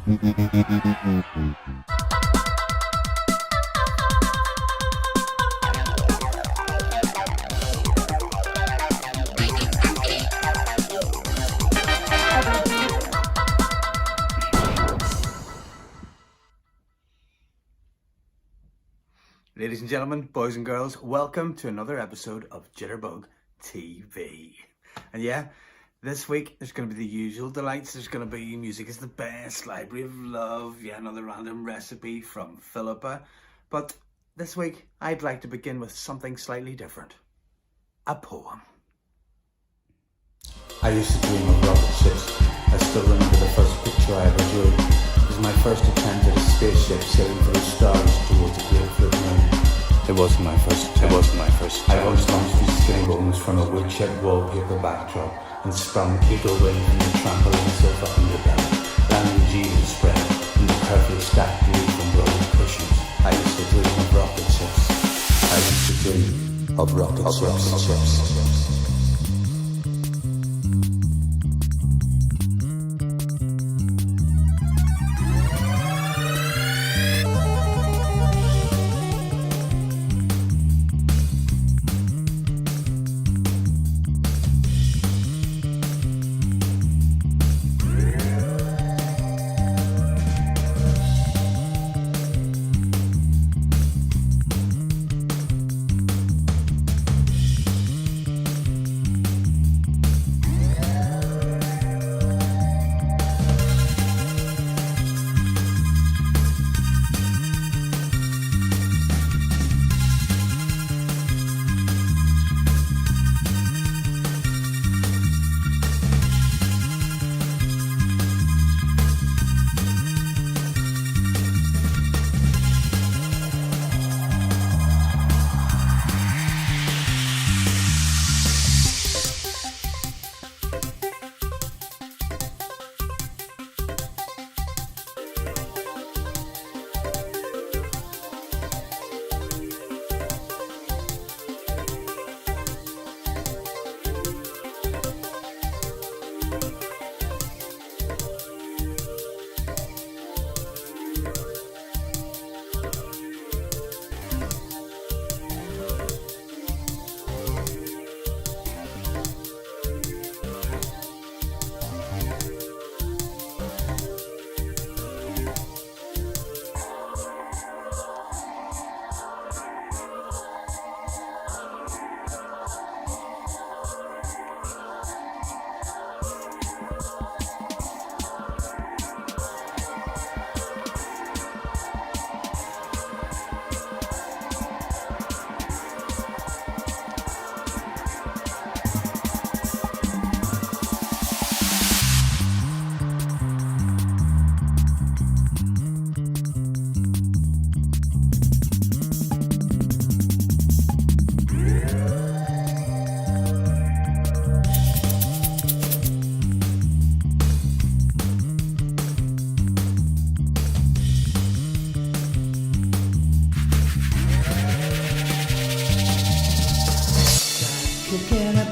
Ladies and gentlemen, boys and girls, welcome to another episode of JITTERBUG TV. And yeah, this week there's going to be the usual delights. There's going to be Music is the Best, Library of Love, yeah, another random recipe from Philippa. But this week I'd like to begin with something slightly different. A poem. I used to dream of rocket ships. I still remember the first picture I ever drew. It was my first attempt at a spaceship sailing through the stars towards a great flip moon. It wasn't my first attempt. I once launched these skinny bones from a woodshed wallpaper backdrop and sprung eagle wing from the trampoline sofa under them, landing Jesus spread in the carefully stacked leaf and rolling cushions. I used to dream of rocket ships. I used to dream of rocket ships.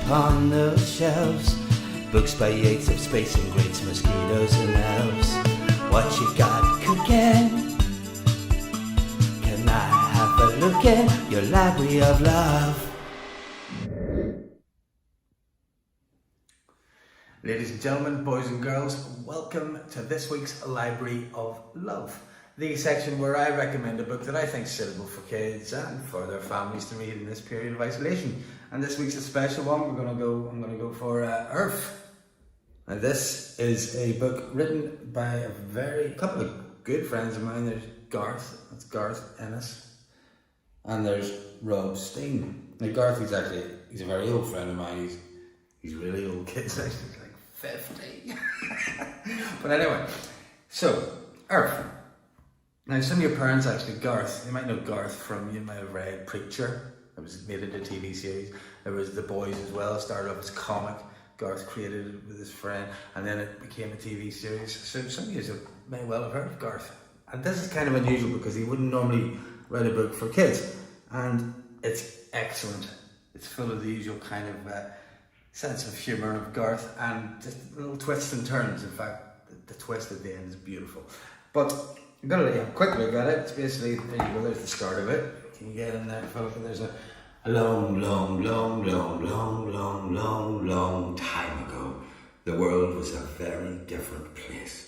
Upon those shelves, books by Yeats of space and greats, mosquitoes and elves. What you got cooking? Can I have a look in your library of love? Ladies and gentlemen, boys and girls, welcome to this week's Library of Love, the section where I recommend a book that I think is suitable for kids and for their families to read in this period of isolation. And this week's a special one. I'm going to go for Earth. And this is a book written by a couple of good friends of mine. There's Garth, that's Garth Ennis, and there's Rob Steen. Now Garth he's a very old friend of mine. He's really old, kids. Actually, he's like 50. But anyway, so Earth. Now some of your parents actually, Garth, you might know Garth from, you might have read Preacher. It was made into a TV series. There was The Boys as well. It started off as a comic. Garth created it with his friend, and then it became a TV series. So some of you may well have heard of Garth. And this is kind of unusual because he wouldn't normally write a book for kids. And it's excellent. It's full of the usual kind of sense of humour of Garth and just little twists and turns. In fact, the twist at the end is beautiful. But I'm going to let you have a quick look at it. It's basically, there you go, there's the start of it. Can you get in there, folks? There's a long time ago, the world was a very different place.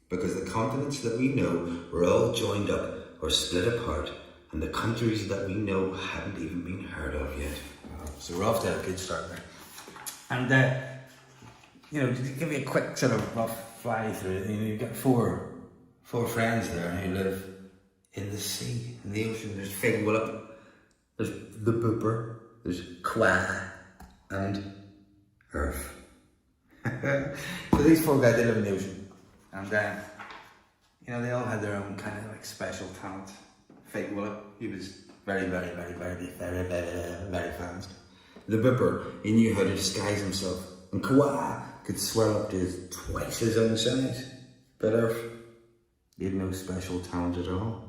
Because the continents that we know were all joined up or split apart, and the countries that we know hadn't even been heard of yet. So we're off to a good start there. And, to give you a quick sort of rough fly through it, you've got four friends there who live in the sea, in the ocean. There's Fig Willop, there's the Booper, there's Kwa, and Earth. So these four guys, they live in the ocean. And, they all had their own kind of like special talent. Fig Willop, he was very fast. The Booper, he knew how to disguise himself. And Kwa could swell up to twice his own size. But Earth, he had no special talent at all.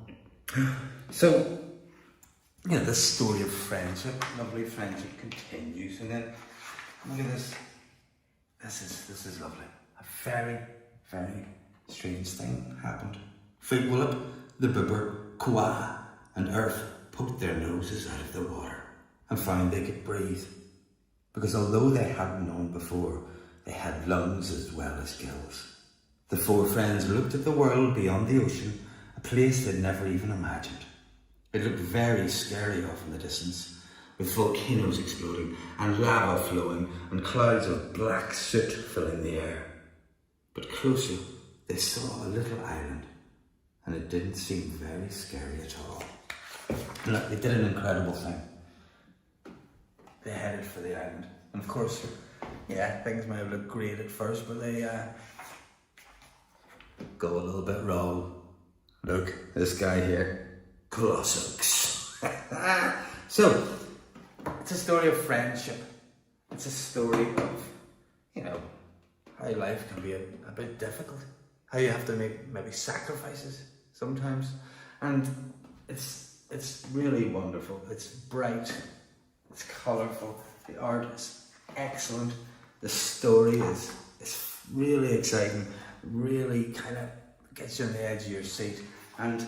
So, this story of friendship, lovely friendship, continues. And then, look at this. This is lovely. A very strange thing happened. Fig Willop, the Booper, Kwa, and Earth poked their noses out of the water and found they could breathe. Because although they hadn't known before, they had lungs as well as gills. The four friends looked at the world beyond the ocean, a place they'd never even imagined. It looked very scary off in the distance, with volcanoes exploding and lava flowing and clouds of black soot filling the air. But closer, they saw a little island, and it didn't seem very scary at all. And look, they did an incredible thing. They headed for the island. And of course, things may have looked great at first, but they go a little bit wrong. Look, this guy here, Colossus. So, it's a story of friendship. It's a story of, how life can be a bit difficult. How you have to make maybe sacrifices sometimes. And it's really wonderful. It's bright. It's colourful. The art is excellent. The story is really exciting. Really kind of gets you on the edge of your seat. And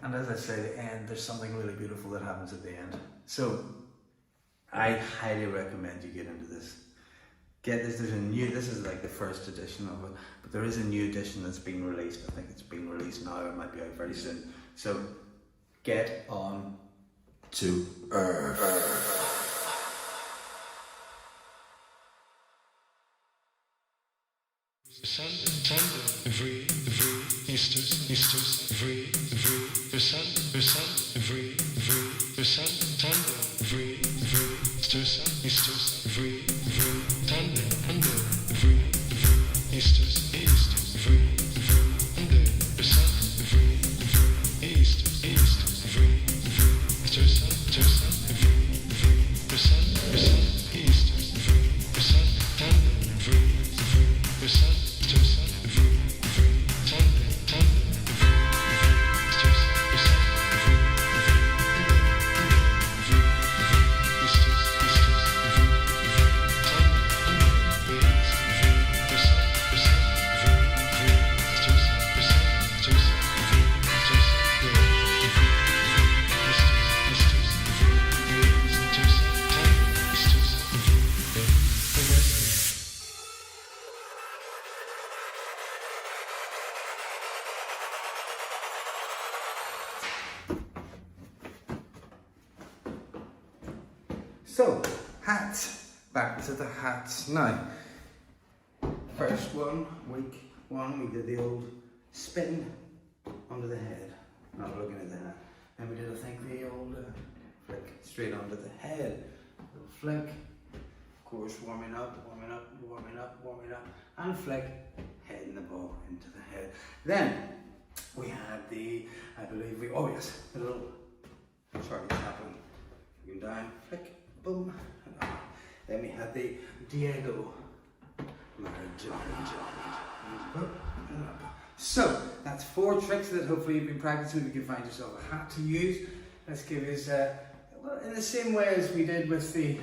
as I say, the end, there's something really beautiful that happens at the end. So I highly recommend you get into this. Get this. This is like the first edition of it, but there is a new edition that's being released. I think it's being released now. It might be out very soon. So get on to Earth. Sunday, vrij, Easter, vrij, the sun, vrij, the sun, vrij, Easter, vrij, tande, vrij, Easter, vrij, the sun, vrij, Easter, vrij, the sun, vrij, the sun, Easter, vrij, the sun, tande, vrij, the sun. So, hats. Back to the hats. Now, first one, week one, we did the old spin under the head. Not looking at the hat. Then we did, I think, the old flick straight onto the head. Little flick. Of course, warming up, and flick, heading the ball into the head. Then, we had the little Charlie Chaplin. Going down, flick, boom, and up. Then we had the Diego Maradona. So, that's 4 tricks that hopefully you've been practicing. You can find yourself a hat to use. Let's give us, in the same way as we did with the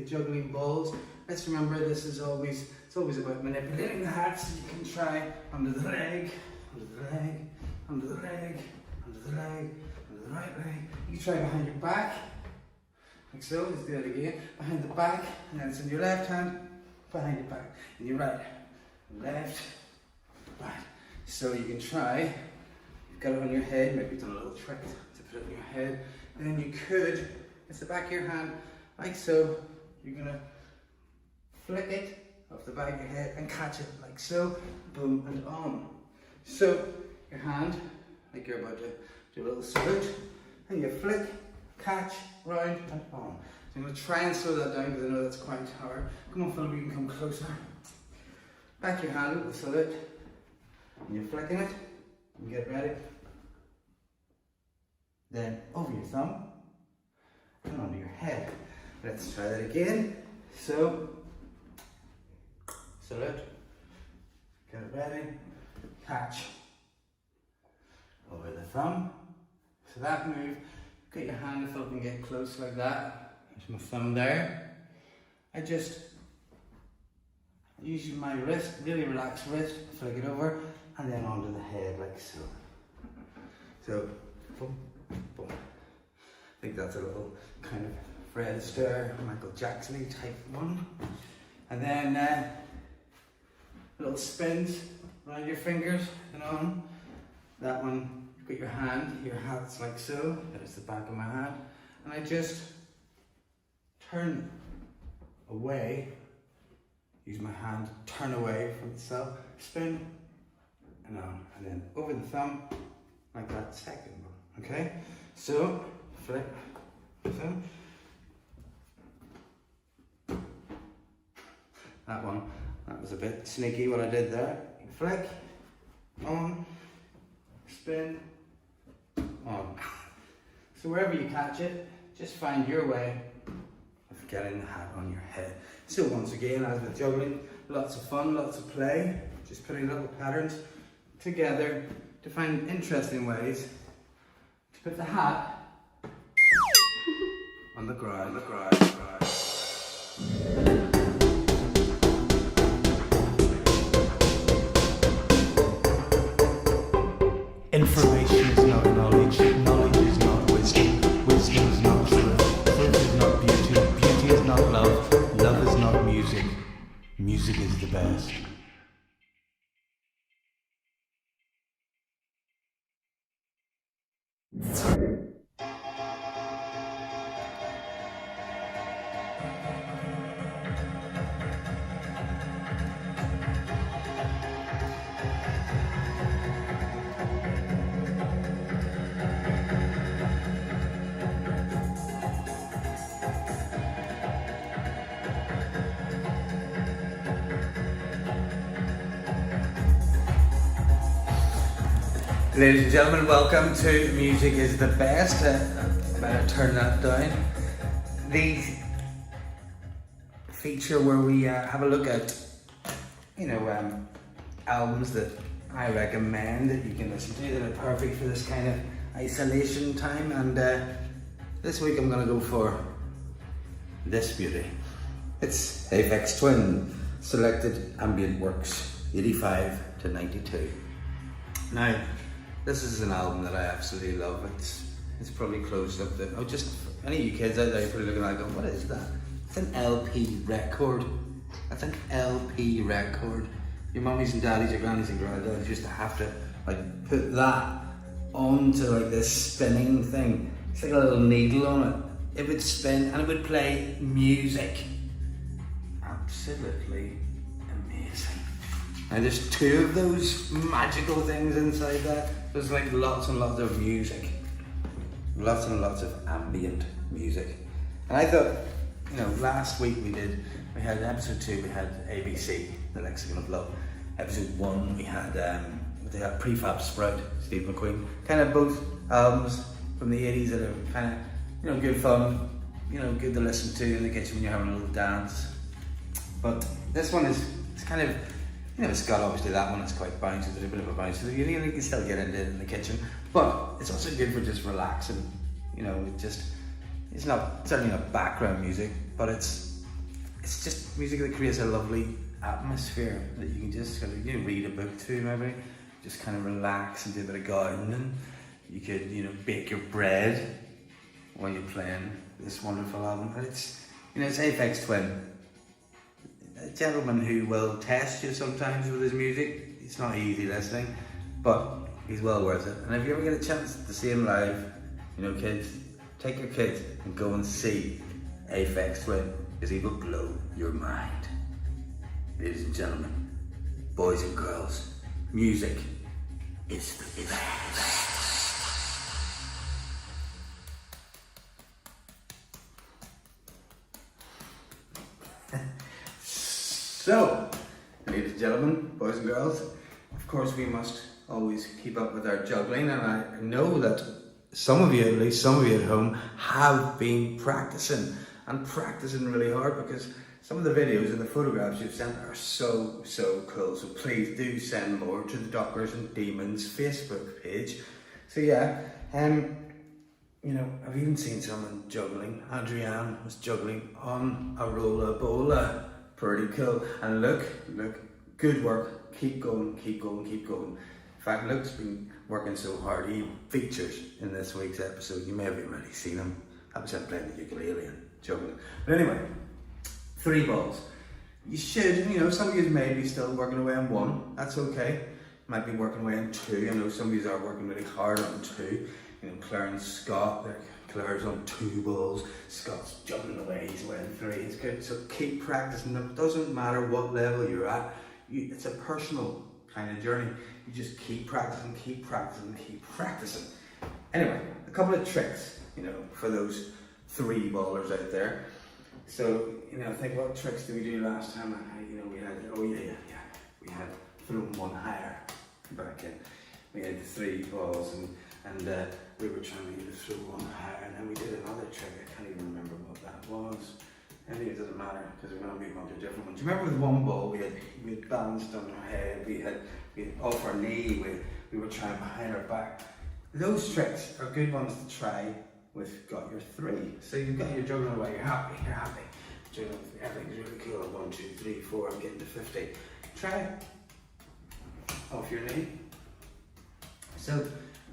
juggling balls, let's remember this is always It's always about manipulating the hat, so you can try under the leg, under the leg, under the leg, under the leg, under the right leg. You can try behind your back, like so. Let's do it again. Behind the back, and then it's in your left hand, behind your back, and your right, left, right. So you can try. You've got it on your head. Maybe you've done a little trick to put it on your head, and then you could. It's the back of your hand, like so. You're gonna flick it off the back of your head and catch it like so, boom and on. So your hand, like you're about to do a little salute, and you flick, catch, round and on. So I'm going to try and slow that down because I know that's quite hard. Come on Philip, you can come closer. Back of your hand, little salute, and you're flicking it, and get ready. Then over your thumb, and onto your head. Let's try that again. So, salute, get it ready, catch, over the thumb. So that move, get your hand if I can get close like that. There's my thumb there. I just use my wrist, really relaxed wrist, flick it over, and then onto the head like so. So, boom, boom. I think that's a little kind of Fred Astaire, Michael Jackson type one. And then little spins around your fingers and on. That one, you've got your hand, your hat's like so. There's the back of my hand. And I just turn away, use my hand, turn away from itself, spin, and on. And then over the thumb, like that second one, okay? So, flip, so. That one, that was a bit sneaky what I did there. Flick, on, spin, on. So wherever you catch it, just find your way of getting the hat on your head. So once again, as with juggling, lots of fun, lots of play, just putting little patterns together to find interesting ways to put the hat on the ground, Information is not knowledge, knowledge is not wisdom, wisdom is not truth, truth is not beauty, beauty is not love, love is not music, music is the best. Ladies and gentlemen, welcome to Music is the Best. Better turn that down. The feature where we have a look at, albums that I recommend that you can listen to that are perfect for this kind of isolation time. And this week I'm going to go for this beauty. It's Aphex Twin Selected Ambient Works 85 to 92. Now, this is an album that I absolutely love. It's probably closed up there. Oh, just any of you kids out there probably looking at it going, what is that? It's an LP record. That's an LP record. Your mummies and daddies, your grannies and granddaddies used to have to like put that onto like this spinning thing. It's like a little needle on it. It would spin and it would play music. Absolutely amazing. Now there's two of those magical things inside that. There's like lots and lots of music. Lots and lots of ambient music. And I thought, last week we had episode 2, we had ABC, the Lexicon of Love. Episode 1 we had Prefab Sprout, Steve McQueen. Kind of both albums from the 80s that are kind of, good fun, good to listen to in the kitchen when you're having a little dance. But this one it's kind of, it's got obviously that one, it's quite bouncy, there's a bit of a bounce, so you can still get into it in the kitchen, but it's also good for just relaxing, it's not, certainly not background music, but it's just music that creates a lovely atmosphere that you can just sort of, you know, read a book to, maybe just kind of relax and do a bit of gardening. You could, you know, bake your bread while you're playing this wonderful album. But it's, you know, it's Aphex Twin, a gentleman who will test you sometimes with his music. It's not easy listening, but he's well worth it. And if you ever get a chance to see him live, you know, kids, take your kids and go and see Aphex Twin, because he will blow your mind. Ladies and gentlemen, boys and girls, music is the best. So, ladies and gentlemen, boys and girls, of course we must always keep up with our juggling, and I know that some of you, at least some of you at home, have been practicing and practicing really hard, because some of the videos and the photographs you've sent are so cool. So please do send more to the Dockers and Demons Facebook page. So yeah, you know, I've even seen someone juggling. Adrienne was juggling on a rolla bola. Pretty cool. And look, good work. Keep going. In fact, Luke's been working so hard. He features in this week's episode. You may have already seen him. I was playing the ukulele and juggling. But anyway, 3 balls. You should, you know, some of you may be still working away on 1. That's okay. Might be working away on 2. I know some of you are working really hard on 2. You know, Claire and Scott, Claire's on 2 balls. Scott's juggling away, he's away on 3. It's good. So keep practicing. It doesn't matter what level you're at. It's a personal kind of journey. You just keep practicing. Anyway, a couple of tricks, you know, for those 3 ballers out there. So, you know, think, what tricks did we do last time? You know, we had, we had thrown 1 higher back in. We had the 3 balls, and we were trying to throw 1 higher, and then we did another trick. I can't even remember what that was. Anyway, it doesn't matter, because we're going to move on to a different one. Do you remember with 1 ball, we had balanced on our head, we had off our knee, we were trying behind our back. Those tricks are good ones to try with got your 3. So you've got your juggling away, you're happy. Juggling, everything's really cool. 1, 2, 3, 4, I'm getting to 50. Try it off your knee. So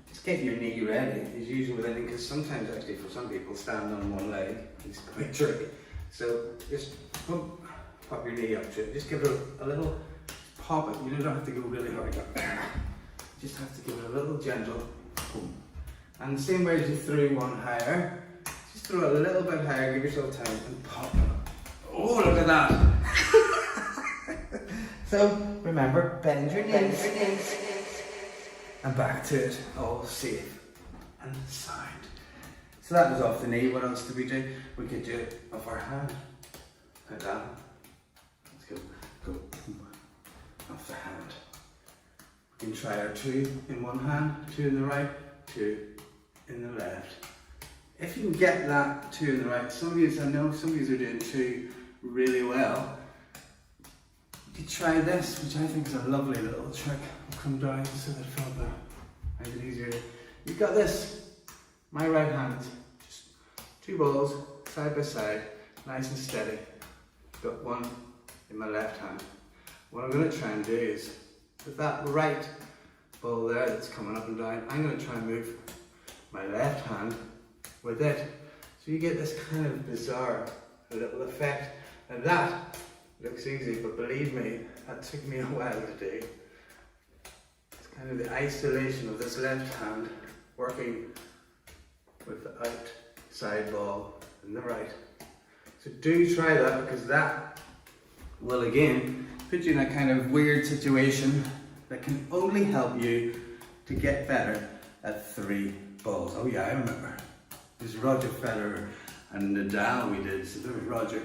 just get your knee ready, as usual with anything, because sometimes actually for some people stand on 1 leg is quite tricky. So just pop your knee up to it. Just give it a little pop it. You don't have to go really hard. You just have to give it a little gentle boom. And the same way as you threw 1 higher, just throw it a little bit higher, give yourself time and pop it. Oh, look at that. So remember, bend your knees. And back to it, all safe and sound. So that was off the knee. What else did we do? We could do it off our hand, like that. Let's go off the hand. We can try our 2 in 1 hand, 2 in the right, 2 in the left. If you can get that 2 in the right, some of you, I know some of you are doing 2 really well. You could try this, which I think is a lovely little trick. I'll come down so that it felt better. Make it easier. You've got this. My right hand, just 2 balls side by side, nice and steady. Got 1 in my left hand. What I'm going to try and do is, with that right ball there that's coming up and down, I'm going to try and move my left hand with it. So you get this kind of bizarre little effect. And that looks easy, but believe me, that took me a while to do. It's kind of the isolation of this left hand working with the outside ball in the right. So do try that, because that will again put you in a kind of weird situation that can only help you to get better at 3 balls. Oh yeah, I remember. It was Roger Federer and Nadal we did. So there was Roger,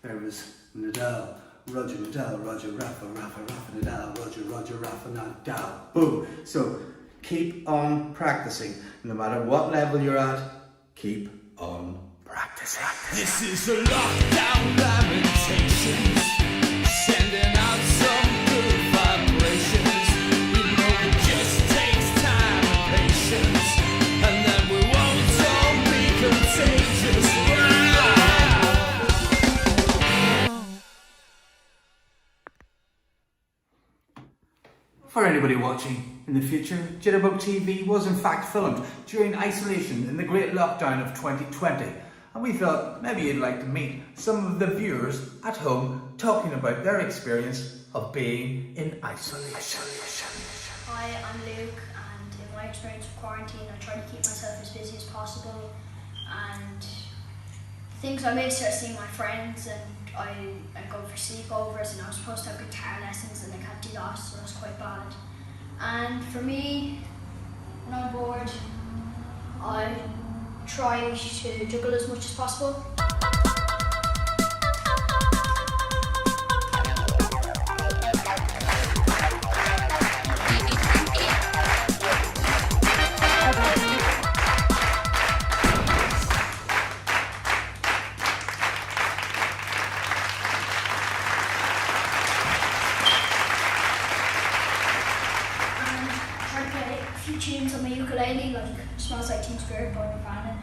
there was Nadal, Roger Nadal, Roger Rafa, Nadal, Roger Rafa, Nadal. Boom. So keep on practicing. No matter what level you're at, keep on practicing. This is a lockdown lamentations, sending out some good vibrations. You know it just takes time and patience, and then we won't all be contagious. For anybody watching in the future, Jitterbug TV was in fact filmed during isolation in the great lockdown of 2020, and we thought maybe you'd like to meet some of the viewers at home talking about their experience of being in isolation. Hi, I'm Luke, and in my experience of quarantine, I try to keep myself as busy as possible, and things I miss are seeing my friends, and I go for sleepovers, and I was supposed to have guitar lessons and I can't do that, so that's quite bad. And for me, when I'm bored, I try to juggle as much as possible. Tunes on my ukulele, like Smells Like Teen Spirit by Nirvana.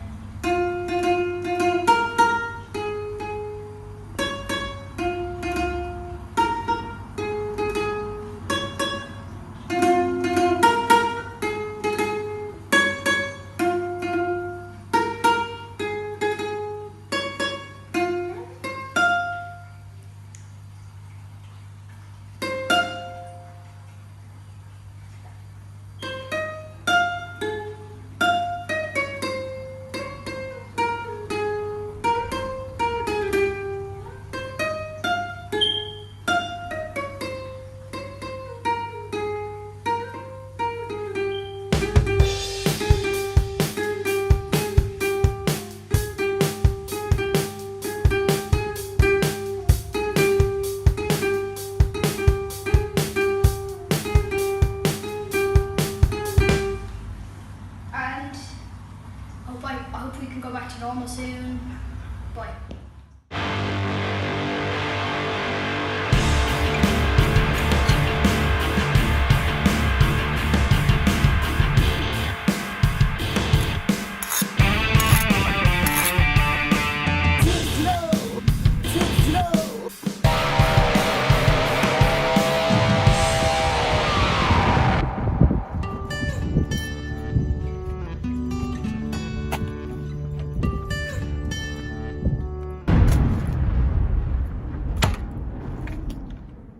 I hope we can go back to normal soon. Bye.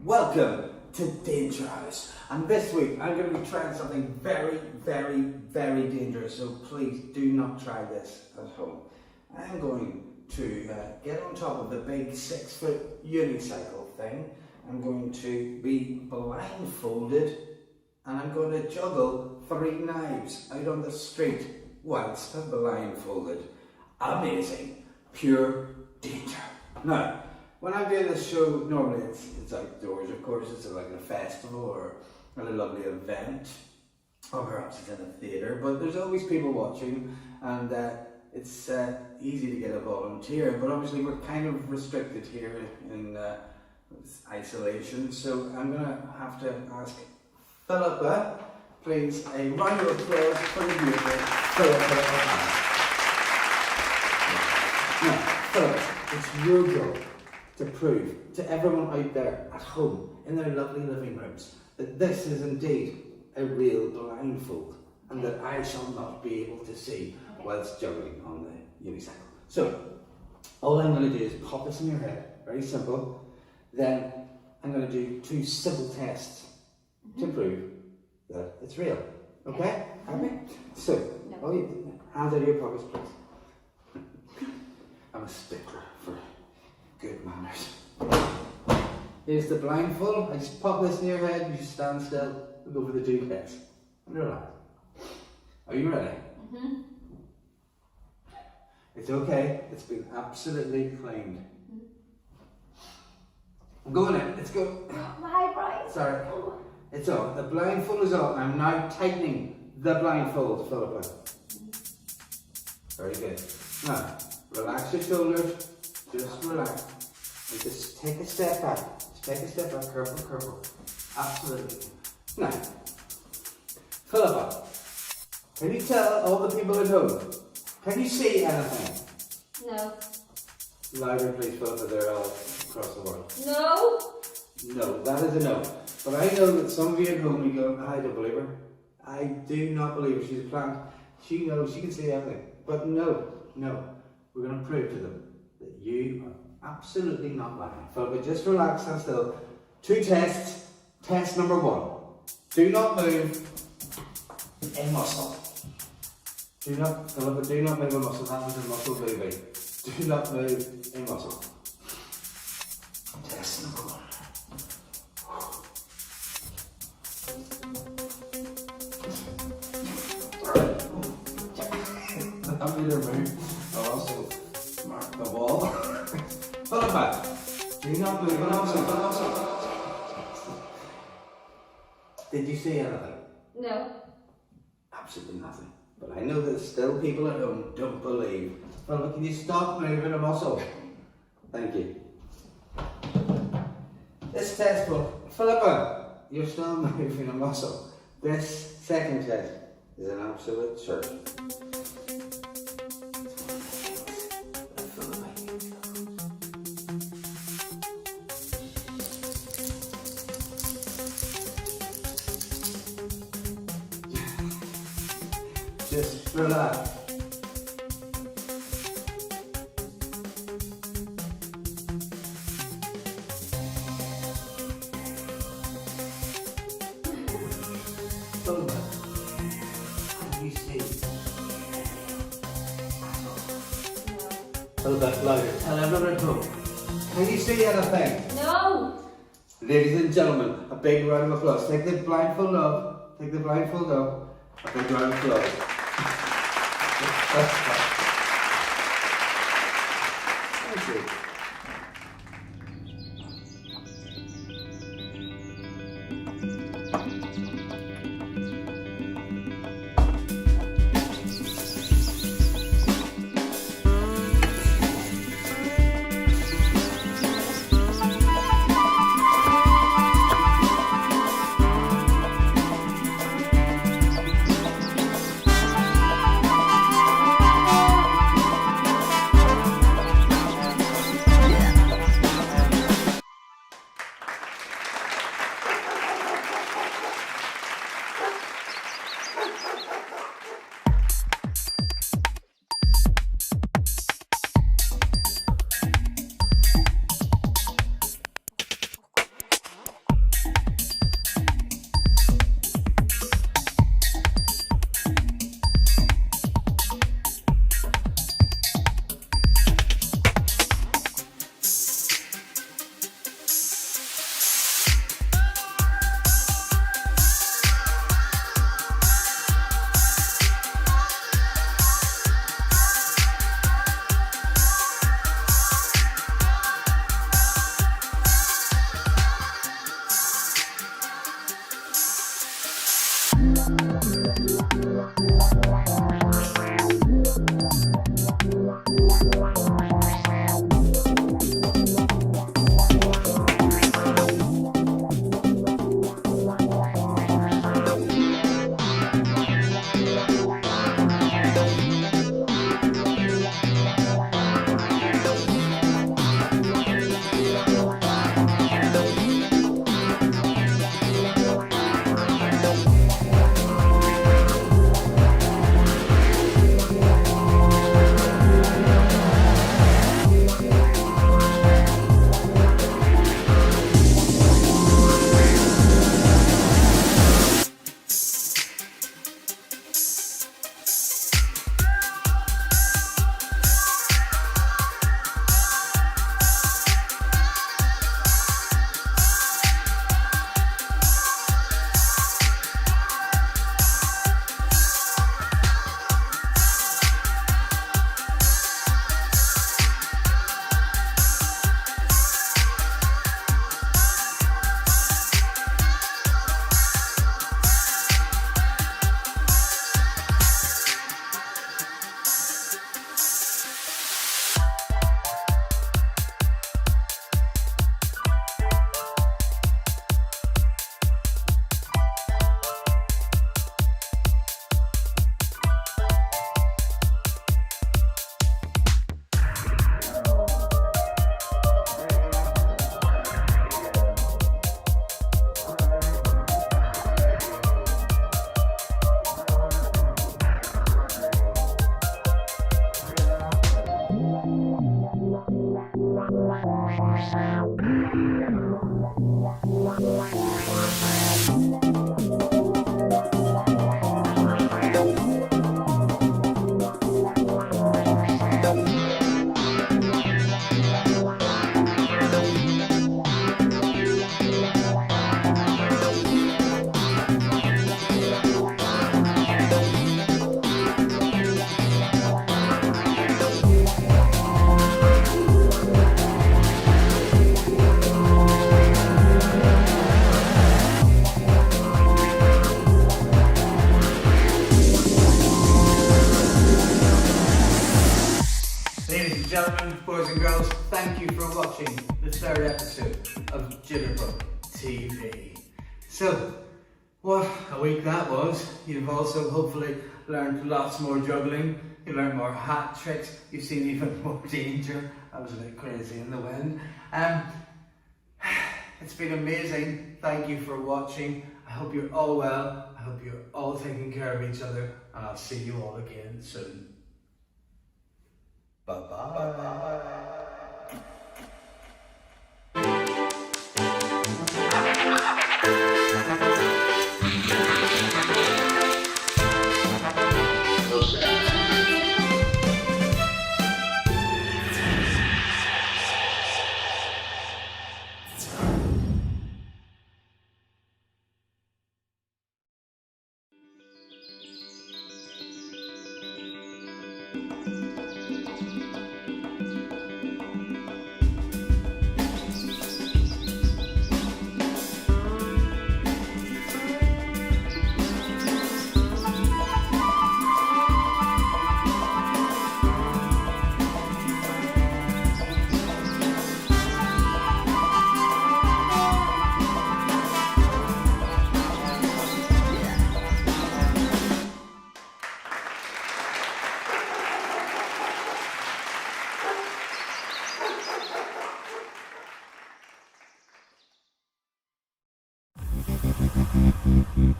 Welcome to Danger House, and this week I'm going to be trying something very, very, very dangerous, so please do not try this at home. I'm going to get on top of the big 6-foot unicycle thing. I'm going to be blindfolded, and I'm going to juggle 3 knives out on the street whilst I'm blindfolded. Amazing, pure danger. Now, when I'm doing this show, normally it's outdoors, of course. It's like a festival or a lovely event, or perhaps it's in a theatre, but there's always people watching, and it's easy to get a volunteer, but obviously we're kind of restricted here in isolation, so I'm going to have to ask Philippa, please, a round of applause for the beautiful Philippa. Now, Philippa, it's your job to prove to everyone out there at home in their lovely living rooms that this is indeed a real blindfold and that I shall not be able to see whilst juggling on the unicycle. So, all I'm going to do is pop this in your head, very simple. Then I'm going to do 2 simple tests to prove that it's real. Okay? Happy? So, hands out of your pockets, please. I'm a stickler for good manners. Here's the blindfold. I just pop this in your head, you just stand still, we go for the 2 tests. And relax. Are you ready? Mm-hmm. It's okay, it's been absolutely cleaned. I'm going in, let's go. My right. Sorry. It's on. The blindfold is on. I'm now tightening the blindfold, Philippa. Very good. Now, relax your shoulders. Just relax. And just take a step back. Just take a step back. Careful, careful. Absolutely. Now, Philippa, can you tell all the people at home? Can you see anything? No. Louder, please, Philippa. They're all across the world. No. No, that is a no. But I know that some of you at home are going, I don't believe her. I do not believe her. She's a plant. She knows, she can see everything. But no, we're going to prove to them that you are absolutely not lying. Philippa, just relax, stand still. 2 tests. Test number 1. Do not move a muscle. Philippa, do not move a muscle. That was a muscle movie. Do not move a muscle. Test number 1. I'm going to move. I'll also mark the wall. Philippa, do not move a muscle. Did you see anything? No. Absolutely nothing. But I know that still people at home don't believe. Philippa, can you stop moving a muscle? Thank you. This test book, Philippa, you're still moving a muscle. This second test is an absolute search. Just relax. Philippa, can you see? Philippa, louder. Tell everyone at home. Can you see anything? No. Ladies and gentlemen, a big round of applause. Take the blindfold off. Take the blindfold off. A big round of applause. Thank you. Ladies and gentlemen, boys and girls, thank you for watching the third episode of JITTERBUG TV. So, what a week that was. You've also hopefully learned lots more juggling, you learned more hat tricks, you've seen even more danger. I was a bit crazy in the wind. It's been amazing. Thank you for watching. I hope you're all well. I hope you're all taking care of each other, and I'll see you all again soon. Bye-bye.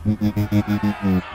Thank you.